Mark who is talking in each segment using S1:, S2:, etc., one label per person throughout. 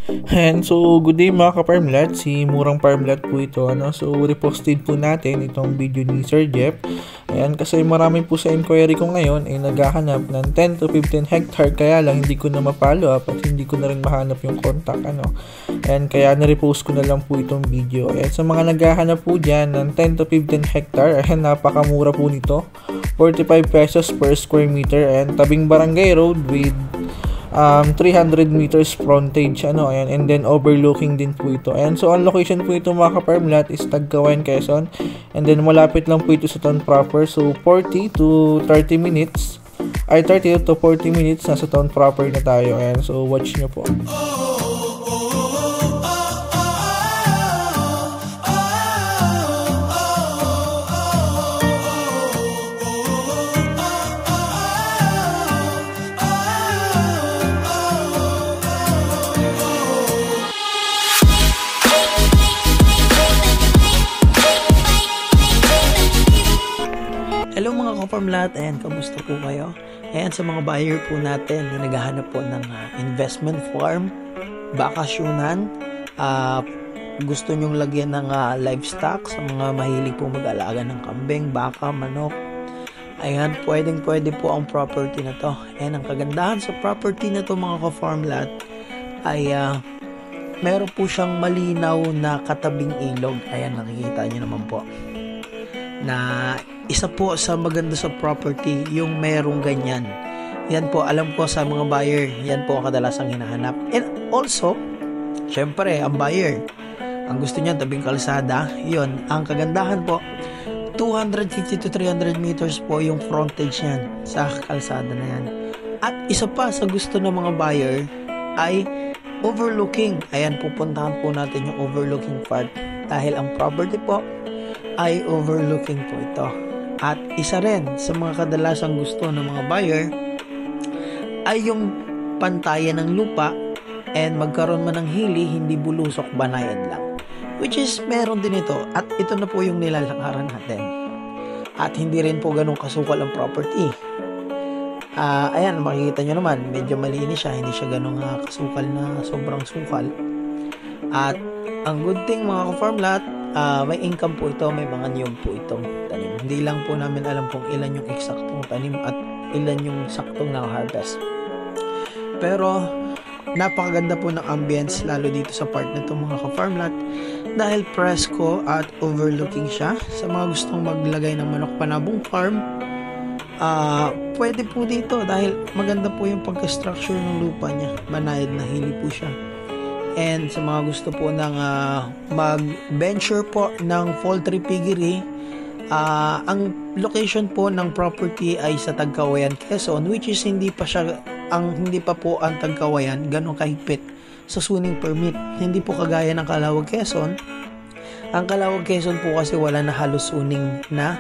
S1: And so, good day mga ka-Farmlat. Si Murang Farmlat po ito. So, reposted po natin itong video ni Sir Jeff. Ayan, kasi marami po sa inquiry ko ngayon ay naghahanap ng 10 to 15 hectare. Kaya lang, hindi ko na ma-follow up at hindi ko na rin mahanap yung contact. And kaya na-repost ko na lang po itong video. Ayan, sa mga naghahanap po dyan ng 10 to 15 hectare, ayan, napakamura po nito. 45 pesos per square meter. And tabing barangay road with 300 meters frontage ayan, and then overlooking din po ito. And so ang location po ito mga ka-Farmlat is Tagkawayan, Quezon, and then malapit lang po ito sa town proper. So 40 to 30 minutes ay 30 to 40 minutes nasa town proper na tayo. And so watch nyo po.
S2: Hello mga ka-Farmlat, ayan, kamusta po kayo? Ayan, sa mga buyer po natin na naghahanap po ng investment farm, bakasyonan, gusto nyong lagyan ng livestock, sa mga mahilig po mag-alaga ng kambing, baka, manok, ayan, pwede po ang property na to. Ayan, ang kagandahan sa property na to mga ka-Farmlat ay meron po siyang malinaw na katabing ilog. Ayan, nakikita nyo naman po na isa po sa maganda sa property yung merong ganyan. Yan po, alam ko sa mga buyer, yan po ang kadalasang hinahanap. And also, syempre, ang buyer, ang gusto niya tabing kalsada, yun, ang kagandahan po, 250 to 300 meters po yung frontage yan sa kalsada na yan. At isa pa sa gusto ng mga buyer ay overlooking. Ayan, pupuntahan po natin yung overlooking part dahil ang property po ay overlooking po ito. At isa rin sa mga kadalasang gusto ng mga buyer ay yung pantayan ng lupa and magkaroon man ng hili, hindi bulusok, banayad lang. Which is meron din ito at ito na po yung nilalakaran natin. At hindi rin po ganun kasukal ang property. Ayan, makikita nyo naman, medyo malinis siya, hindi siya ganun kasukal na sobrang sukal. At ang good thing mga ka-Farmlat, may income po ito, may mga niyog po itong tanim. Hindi lang po namin alam kung ilan yung eksaktong tanim at ilan yung saktong na-harvest. Pero napakaganda po ng ambience lalo dito sa part na ito mga ka-Farmlat dahil presko at overlooking siya. Sa mga gustong maglagay ng manok panabong farm, pwede po dito dahil maganda po yung pagka-structure ng lupa niya. Banayad na hili po siya. And sa mga gusto po ng mag-venture po ng poultry piggery, ang location po ng property ay sa Tagkawayan, Quezon, which is hindi pa po ang Tagkawayan ganun kahigpit sa suning permit. Hindi po kagaya ng Calauag, Quezon. Ang Calauag, Quezon po kasi wala na halos suning na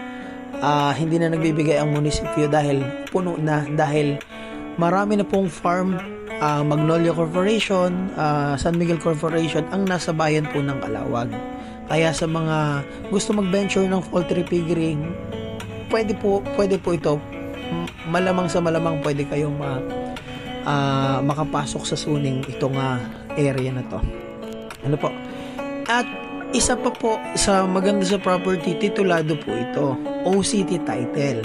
S2: hindi na nagbibigay ang munisipyo dahil puno na, dahil marami na pong farm, Magnolia Corporation, San Miguel Corporation ang nasa bayan po ng Calauag. Kaya sa mga gusto mag-venture ng poultry piggery, pwede po ito. Malamang sa malamang pwede kayong makapasok sa suning itong area na to. Ano po? At isa pa po sa maganda sa property, titulado po ito, OCT title.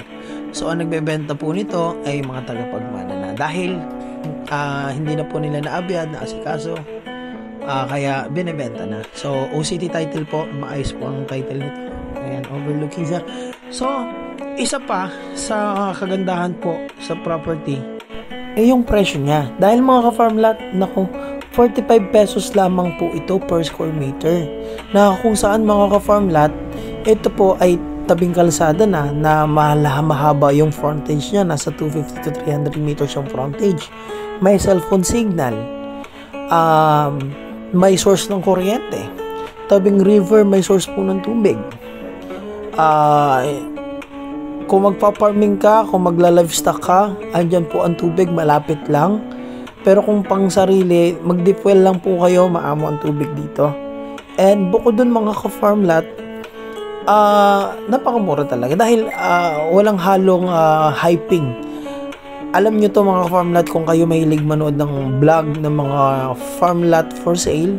S2: So ang nagbebenta po nito ay mga tagapagmana na dahil hindi na po nila naabyad na asikaso, kaya binibenta na. So OCT title po, maayos po ang title nito. Ayan, overlooking siya. So isa pa sa kagandahan po sa property ay yung presyo niya. Dahil mga ka-Farmlat, naku, 45 pesos lamang po ito per square meter. Na kung saan mga ka-Farmlat, ito po ay tabing kalsada na mahaba yung frontage niya. Nasa 250 to 300 meters yung frontage. May cellphone signal. May source ng kuryente. Tabing river, may source po ng tubig. Kung magpa-farming ka, kung magla-livestock ka, andyan po ang tubig, malapit lang. Pero kung pang sarili, mag-deep well lang po kayo, maamo ang tubig dito. And bukod dun mga ka-Farmlat, napakamura talaga dahil walang halong hyping. alam nyo to mga farm lot, kung kayo mahilig manood ng vlog ng mga farm lot for sale,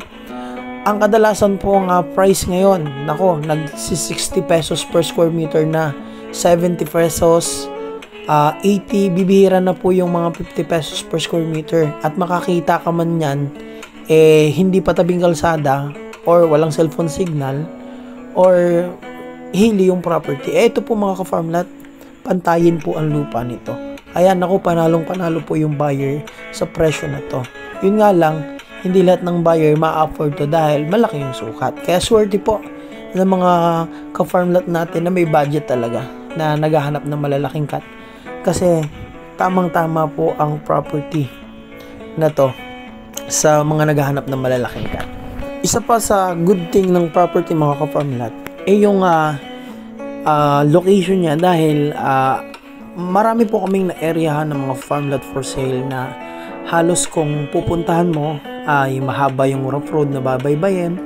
S2: ang kadalasan po nga price ngayon, nako, nag-60 pesos per square meter na, 70 pesos, 80, bibihira na po yung mga 50 pesos per square meter. At makakita ka man yan, hindi pa tabing kalsada, or walang cellphone signal, or hili yung property. Ito po mga ka-farm lot, pantayin po ang lupa nito. Ayan, ako, panalong-panalo po yung buyer sa presyo na to. Yun nga lang, hindi lahat ng buyer ma-afford to dahil malaki yung sukat. Kaya swerte po ng mga ka-farm lot natin na may budget talaga, na naghahanap ng malalaking cut. Kasi tamang-tama po ang property na to sa mga naghahanap ng malalaking cut. Isa pa sa good thing ng property mga ka-farm lot, yung location niya, dahil marami po kaming na-areahan ng mga farm lot for sale na halos kung pupuntahan mo ay mahaba yung rough road na babaybayin.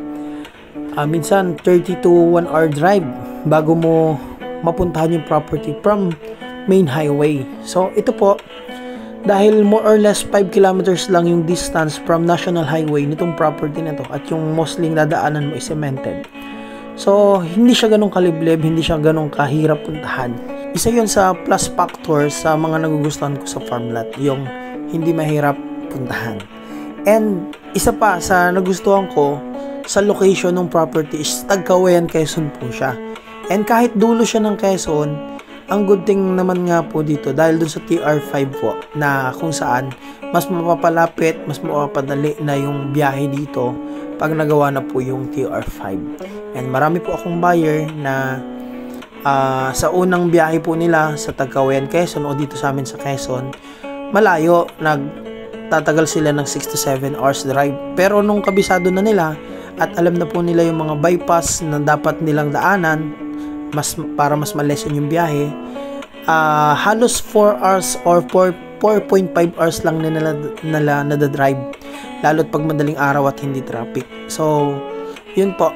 S2: Minsan 30 to 1 hour drive bago mo mapuntahan yung property from main highway. So ito po, dahil more or less 5 kilometers lang yung distance from national highway nitong property na to, at yung mostly dadaanan mo is cemented. So hindi siya ganong kaliblib, hindi siya ganong kahirap puntahan. Isa yun sa plus factor sa mga nagugustuhan ko sa farm lot, yung hindi mahirap puntahan. And isa pa sa nagustuhan ko sa location ng property is Tagkawayan, Quezon po siya. And kahit dulo siya ng Quezon, ang good thing naman nga po dito, dahil dun sa TR5 po, na kung saan mas mapapalapit, mas mapapadali na yung biyahe dito pag nagawa na po yung TR5. And marami po akong buyer na sa unang biyahe po nila sa Tagkawayan, Quezon, o dito sa amin sa Quezon, malayo, nagtatagal sila ng 6 to 7 hours drive. Pero nung kabisado na nila at alam na po nila yung mga bypass na dapat nilang daanan para mas ma-lessen yung biyahe, halos 4 hours or 4.5 hours lang nila nadadrive, lalo't pag madaling araw at hindi traffic. So yun po,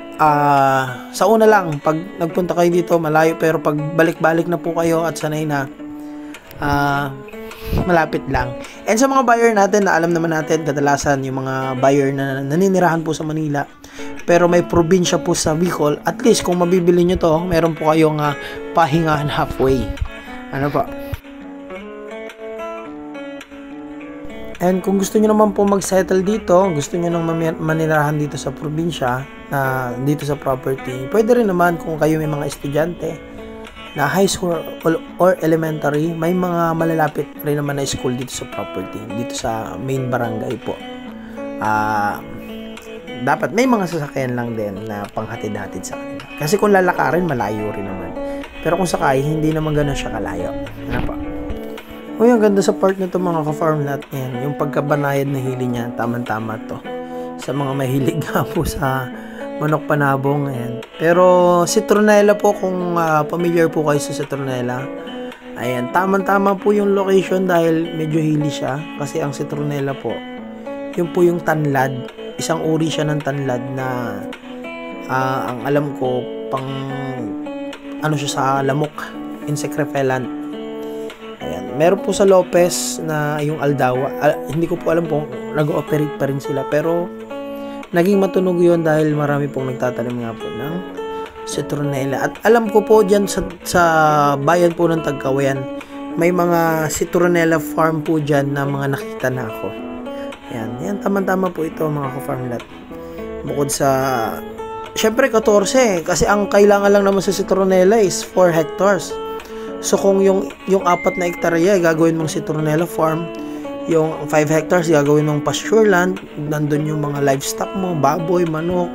S2: sa una lang, pag nagpunta kayo dito, malayo, pero pag balik-balik na po kayo at sanay na, malapit lang. And sa mga buyer natin, na alam naman natin, kadalasan yung mga buyer na naninirahan po sa Manila, pero may probinsya po sa Bicol, at least kung mabibili nyo to, meron po kayong pahingahan halfway. Ano po? And kung gusto nyo naman po mag-settle dito, gusto nyo nang manirahan dito sa probinsya, na dito sa property, pwede rin naman kung kayo may mga estudyante na high school or elementary, may mga malalapit rin naman na school dito sa property, dito sa main barangay po. Dapat may mga sasakyan lang din na panghatid-hatid sa kanila. Kasi kung lalakarin, malayo rin naman. Pero kung sakay, hindi naman gano'n siya kalayo. Ano po? Uy, ang ganda sa part na to mga ka-farm lot yan. Yung pagkabanayad na hili niya, tamang-tama to. Sa mga mahilig nga po sa manok panabong. Ayan. Pero citronella po, kung familiar po kayo sa citronella, ayan, tamang-tama po yung location dahil medyo hili siya. Kasi ang citronella po, yun po yung tanlad. Isang uri siya ng tanlad na ang alam ko, pang ano siya sa lamok, insect repellent. Ayan. Meron po sa Lopez na yung Aldawa. Hindi ko po alam kung nag-ooperate pa rin sila. Pero naging matunog yun dahil marami pong nagtatanim nga po ng citronella. At alam ko po dyan sa bayan po ng Tagkawayan, may mga citronella farm po dyan na mga nakita na ako. Ayan. Yan, tama-tama po ito mga ka-farm lot. Bukod sa syempre 14, kasi ang kailangan lang naman sa citronella is 4 hectares. So kung yung 4 na hektarya gagawin mong citronella farm, yung 5 hectares gagawin mong pasture land, nandun yung mga livestock mo, baboy, manok,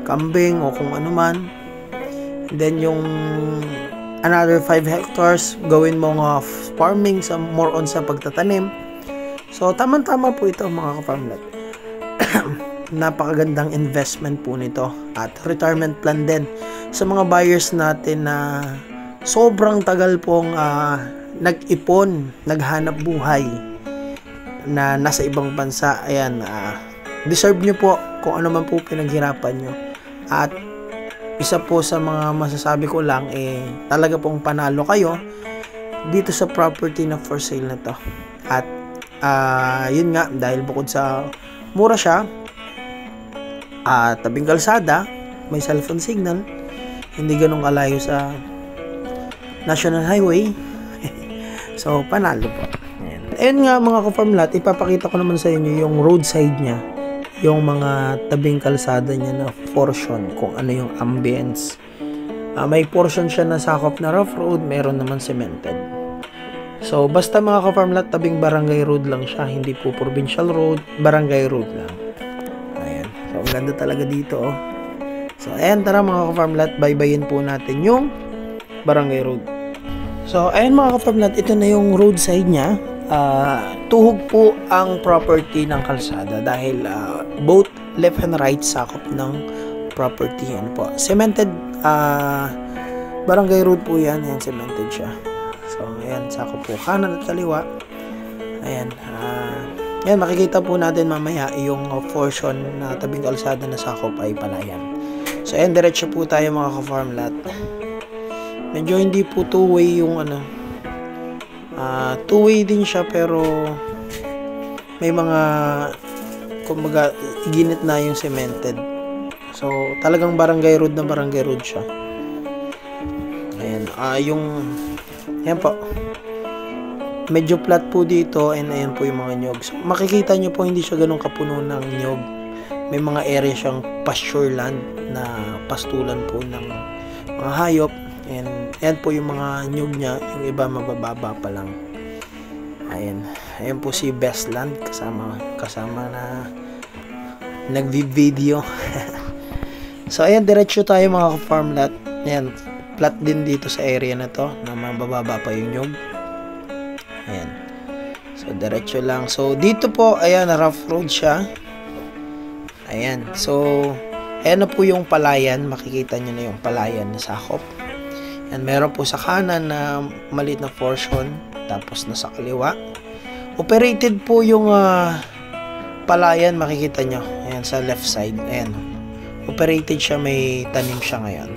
S2: kambing o kung ano man. Then yung another 5 hectares gawin mong farming, sa more on sa pagtatanim. So tamang-tama po ito mga ka-farm lot. Napakagandang investment po nito at retirement plan din sa mga buyers natin na sobrang tagal pong nag-ipon, naghanap buhay na nasa ibang bansa. Ayan, deserve nyo po kung ano man po pinaghirapan nyo. At isa po sa mga masasabi ko lang, talaga pong panalo kayo dito sa property na for sale na to. At yun nga, dahil bukod sa mura siya, tabing kalsada, may cellphone signal, hindi ganun kalayo sa National Highway. So, panalo po. Ayun nga mga ka-farmlat, ipapakita ko naman sa inyo yung roadside niya, yung mga tabing kalsada niya na portion, kung ano yung ambience. May portion siya na sakop na rough road, meron naman cemented. So, basta mga ka-farmlat, tabing barangay road lang siya, hindi po provincial road, barangay road lang. Ayan. So, ang ganda talaga dito, oh. So, ayan, tara mga ka-farmlat, baybayin po natin yung barangay road. So, ayan mga ka-farmlat, ito na yung roadside niya. Tuhog po ang property ng kalsada dahil both left and right sakop ng property. Yan po. Cemented barangay road po yan. Ayan, cemented siya. So, ayan, sakop po kanan at kaliwa. Ayan. Ayan, makikita po natin mamaya yung portion na tabing kalsada na sakop ay palayan. So, ayan, diretso po tayo mga ka-farmlat. Medyo hindi po two-way yung ano. Two-way din siya pero may mga kumbaga ginit na yung cemented. So, talagang barangay road na barangay road siya. Ayan, ayan po. Medyo flat po dito and ayan po yung mga nyog. So, makikita nyo po hindi siya ganun kapuno ng nyog. May mga area siyang pasture land na pastulan po ng mga hayop. And ayan po yung mga nyug niya, yung iba mabababa pa lang. Ayan po si Bestland kasama na nagvi-video. So ayan, diretso tayo mga ka-farmlat. Ayan, flat din dito sa area na to na mabababa pa yung nyug. Ayan. So diretso lang. So dito po, ayan, rough road siya. Ayan. So ayan na po yung palayan, makikita nyo na yung palayan na sakop. And meron po sa kanan na maliit na portion, tapos nasa kaliwa. Operated po yung palayan, makikita nyo. Ayan, sa left side. Ayan. Operated siya, may tanim siya ngayon.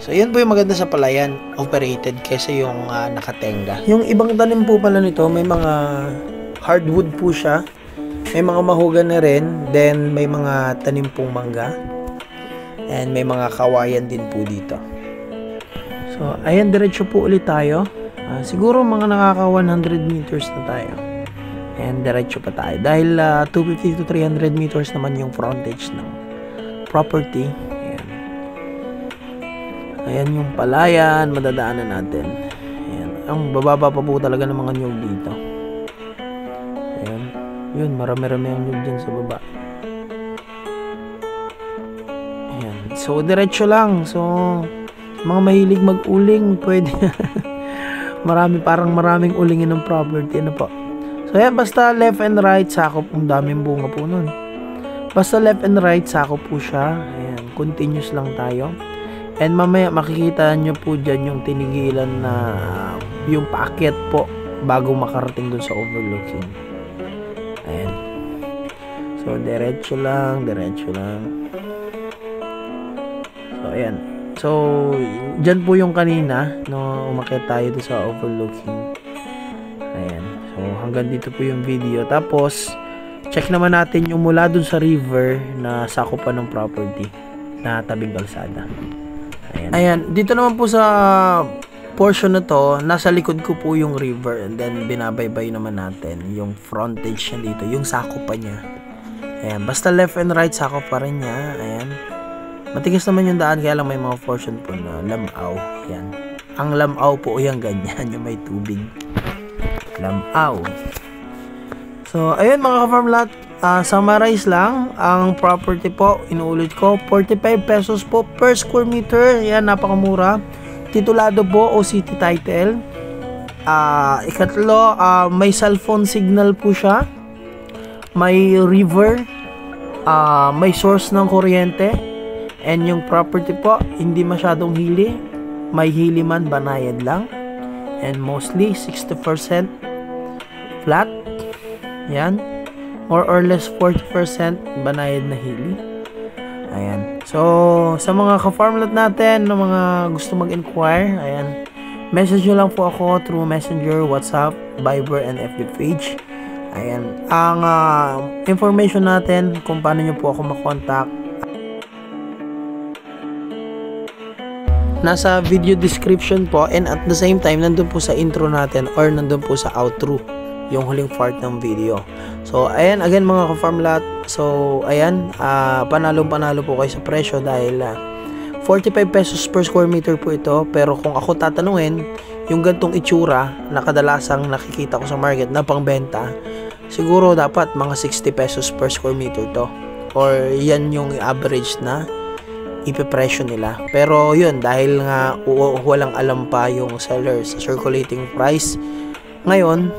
S2: So, yan po yung maganda sa palayan. Operated kaysa yung nakatenga. Yung ibang tanim po pala nito, may mga hardwood po siya. May mga mahugan na rin. Then, may mga tanim pong mangga. And may mga kawayan din po dito. So, ayan, diretso po ulit tayo. Siguro mga nakaka 100 meters na tayo. Ayan, diretso pa tayo. Dahil 250 to 300 meters naman yung frontage ng property. Ayan. Ayan yung palayan, madadaanan natin. Ayan. Ang bababa pa po talaga ng mga nyug dito. Ayan. Yun, marami-rami ang nyug dyan sa baba. Ayan. So, diretso lang. So, mga mahilig mag-uling, pwede. Maraming ulingin ng property. Ano po? So, yan, basta left and right, sakop. Ang daming bunga po nun. Basta left and right, sakop po siya. Ayan, continuous lang tayo. And mamaya, makikita nyo po dyan yung tinigilan na yung paakyat po bago makarating dun sa overlooking. Ayan. So, diretso lang. So, ayan. So, dyan po yung kanina, no, umakyat tayo doon sa overlooking. Ayan. So, hanggang dito po yung video. Tapos, check naman natin yung mula doon sa river na sakupan ng property na tabing kalsada. Ayan. Ayan. Dito naman po sa portion na to, nasa likod ko po yung river and then binabaybay naman natin yung frontage niya dito, yung sakupan niya. Ayan. Basta left and right, sakop pa rin niya. Ayan. Matigas naman yung daan, kaya lang may mga portion po na lamaw. Yan. Ang lamaw po yung ganyan, yung may tubig. Lamaw. So, ayun mga ka-farmlat, summarize lang, ang property po, inuulit ko, 45 pesos po per square meter. Yan, napakamura. Titulado po o city title. Ikatlo, may cellphone signal po siya. May river. May source ng kuryente. And yung property po, hindi masyadong hili. May hili man, banayad lang. And mostly, 60% flat. Yan. More or less 40% banayad na hili. Ayan. So, sa mga ka-farmland natin, na mga gusto mag-inquire, ayan, Message nyo lang po ako through Messenger, WhatsApp, Viber, and FB page. Ayan. Ang information natin kung paano nyo po ako makontak nasa video description po, and at the same time nandun po sa intro natin or nandun po sa outro, yung huling part ng video. So ayan, again mga ka-farm lot, so ayan, panalo po kayo sa presyo dahil 45 pesos per square meter po ito. Pero kung ako tatanungin, yung gantong itsura na kadalasang nakikita ko sa market na pangbenta, siguro dapat mga 60 pesos per square meter to, or yan yung average na ipipresyo nila. Pero yun, dahil nga walang alam pa yung sellers sa circulating price, ngayon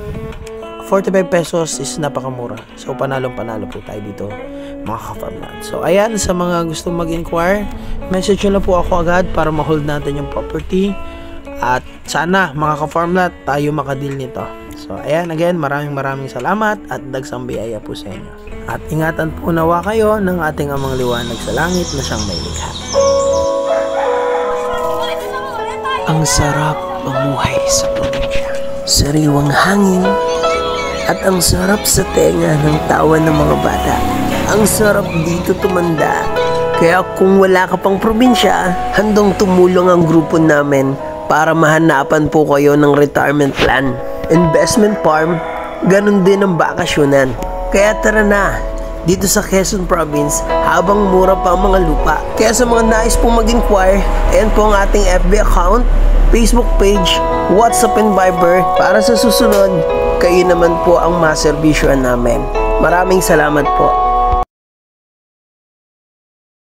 S2: 45 pesos is napakamura. So panalo po tayo dito mga ka-farmland. So ayan, sa mga gusto mag-inquire, message nyo na po ako agad para ma-hold natin yung property. At sana mga ka-farmland, tayo makadeal nito. So ayan, again, maraming salamat at dagsang biyaya po sa inyo. At ingatan po nawa kayo ng ating amang liwanag sa langit na siyang may likha. Ang sarap mamuhay sa probinsya. Sariwang hangin at ang sarap sa tenga ng tawa ng mga bata. Ang sarap dito tumanda. Kaya kung wala ka pang probinsya, handang tumulong ang grupo namin para mahanapan po kayo ng retirement plan, investment farm, ganun din ang bakasyonan. Kaya tara na, dito sa Quezon Province, habang mura pa ang mga lupa. Kaya sa mga nais pong mag-inquire, ayan po ang ating FB account, Facebook page, WhatsApp and Viber. Para sa susunod, kayo naman po ang maserbisyoan namin. Maraming salamat po.